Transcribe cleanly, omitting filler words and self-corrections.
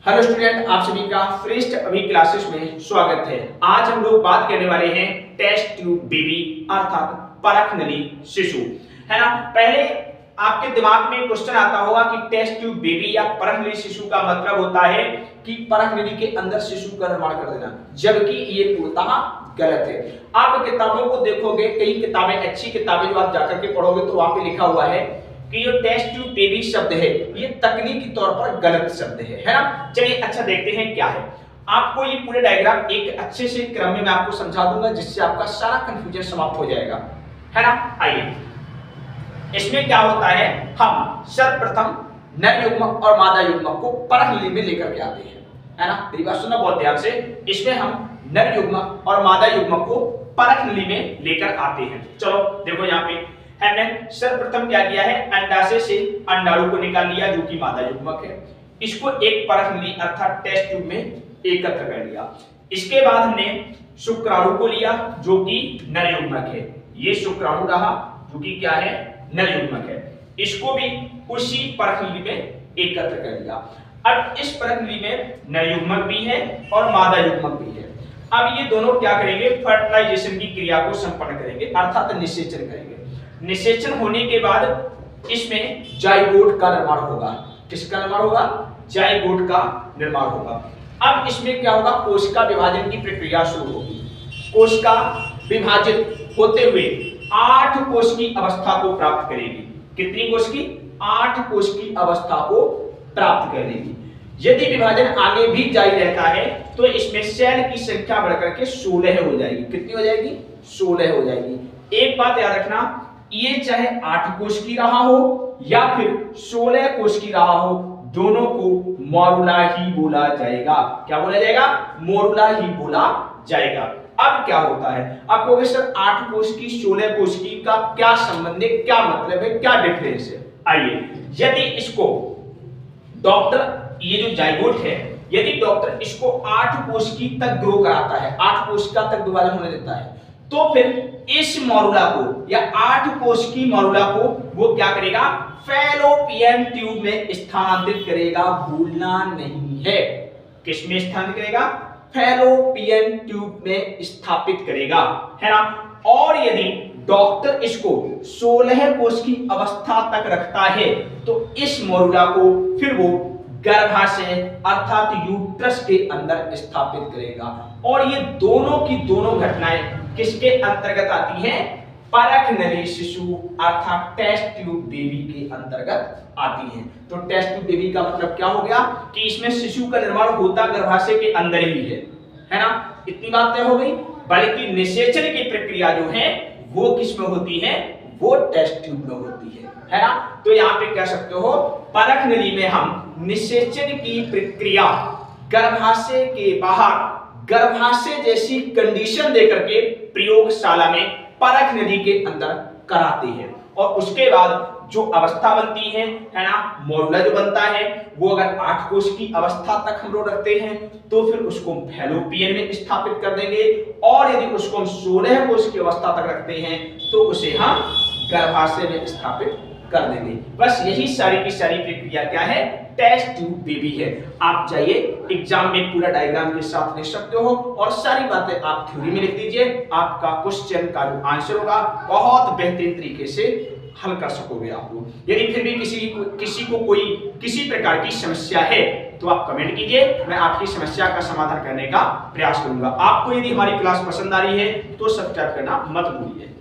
Hello student, आप सभी का फ्रेस्ट अभी क्लासेस में स्वागत है। आज हम लोग बात करने वाले हैं टेस्ट ट्यूब बेबी अर्थात परख नली शिशु, है ना। पहले आपके दिमाग में क्वेश्चन आता होगा कि टेस्ट ट्यूब बेबी या परख नली शिशु का मतलब होता है कि परख नली के अंदर शिशु का निर्माण कर देना, जबकि ये पूर्णतः गलत है। आप किताबों को देखोगे, कई किताबें, अच्छी किताबें जो आप जाकर के पढ़ोगे तो वहां पे लिखा हुआ है कि ये टेस्ट ट्यूब बेबी शब्द है, ये तकनीकी तौर पर गलत शब्द है ना। चलिए अच्छा देखते हैं क्या है। आपको ये पूरे डायग्राम एक अच्छे से क्रम में मैं आपको समझा दूंगा, जिससे आपका सारा कंफ्यूजन समाप्त हो जाएगा, है ना। आइए, इसमें क्या होता है, हम सर्वप्रथम नर युग्मक और मादा युग्मक को परख नली में लेकर के आते हैं, है ना। मेरी बात सुनना बहुत ध्यान से। इसमें हम नर युग्मक और मादा युग्मक को परख नली में लेकर आते हैं। चलो देखो, यहाँ पे हमने सर्वप्रथम क्या किया है, अंडाशय से अंडाणु को निकाल लिया जो कि मादा युग्मक है। इसको एक परख नली अर्थात टेस्ट ट्यूब में एकत्र कर लिया। इसके बाद हमने शुक्राणु को लिया जो कि नर युग्मक है। ये शुक्राणु रहा जो कि क्या है, नर युग्मक है। इसको भी उसी परख नली में एकत्र कर लिया। अब इस परख नली में नर युग्मक भी है और मादा युग्मक भी है। अब ये दोनों क्या करेंगे, फर्टिलाइजेशन की क्रिया को संपन्न करेंगे अर्थात निषेचन करेंगे। निषेचन होने के बाद इसमें जाइगोट का निर्माण होगा। किसका निर्माण होगा? जाइगोट का निर्माण होगा। अब इसमें क्या होगा, कोशिका विभाजन की प्रक्रिया शुरू होगी। कोशिका विभाजित होते हुए 8 कोश की अवस्था को प्राप्त करेगी। कितनी कोश की? 8 कोश की अवस्था को प्राप्त करेगी। यदि विभाजन आगे भी जारी रहता है तो इसमें सेल की संख्या बढ़कर के 16 हो जाएगी। कितनी हो जाएगी? 16 हो जाएगी। एक बात याद रखना, ये चाहे 8 कोश की रहा हो या फिर 16 कोश की रहा हो, दोनों को मोरुला ही बोला जाएगा। क्या बोला जाएगा? मोरुला ही बोला जाएगा। अब क्या होता है, आप कहोगे सर 8 कोश की 16 कोश की का क्या संबंध है, क्या मतलब है, क्या डिफरेंस है? आइए, यदि इसको डॉक्टर, ये जो जाइगोट है, यदि डॉक्टर इसको 8 कोश की तक ग्रो कराता है, 8 कोशिका तक विभाजन होने देता है, तो फिर इस मोरुला को या 8 कोश की मोरुला को वो क्या करेगा, फैलोपियन ट्यूब में स्थानांतरित करेगा। भूलना नहीं है, किस में स्थानांतरित करेगा? फैलोपियन ट्यूब में स्थापित करेगा, है ना। और यदि डॉक्टर इसको 16 कोश की अवस्था तक रखता है तो इस मोरुला को फिर वो गर्भाशय अर्थात यूट्रस के अंदर स्थापित करेगा। और ये दोनों की दोनों घटनाएं किसके अंतर्गत आती हैं? परख नली शिशु अर्थात टेस्ट ट्यूब बेबी के अंतर्गत आती हैं। तो टेस्ट ट्यूब बेबी का मतलब क्या हो गया कि इसमें शिशु का निर्माण होता गर्भाशय के अंदर ही है ना। इतनी बात तय हो गई। बल्कि निषेचन की प्रक्रिया जो है वो किस में होती है? वो टेस्ट ट्यूब में होती है ना। तो यहाँ पे कह सकते हो, परख नली में हम निषेचन की प्रक्रिया गर्भाशय के बाहर गर्भाशय जैसी कंडीशन देकर के प्रयोगशाला में परख नली के अंदर कराते हैं। और उसके बाद जो अवस्था बनती है ना, मोरुला जो बनता है, वो अगर 8 कोश की अवस्था तक हम लोग रखते हैं तो फिर उसको फैलोपियन में स्थापित कर देंगे। और यदि उसको हम 16 कोश की अवस्था तक रखते हैं तो उसे हम गर्भाशय में स्थापित कर देंगे। बस यही सारी की सारी प्रक्रिया क्या है, टेस्ट ट्यूब बेबी है। आप जाइए एग्जाम में पूरा डायग्राम के साथ लिख सकते हो और सारी बातें आप थ्योरी में लिख दीजिए। आपका क्वेश्चन का जो आंसर होगा बहुत बेहतरीन तरीके से हल कर सकोगे आप लोग। यदि फिर भी किसी को कोई किसी प्रकार की समस्या है तो आप कमेंट कीजिए, मैं आपकी समस्या का समाधान करने का प्रयास करूंगा। आपको यदि हमारी क्लास पसंद आ रही है तो सब्सक्राइब करना मत भूलिए।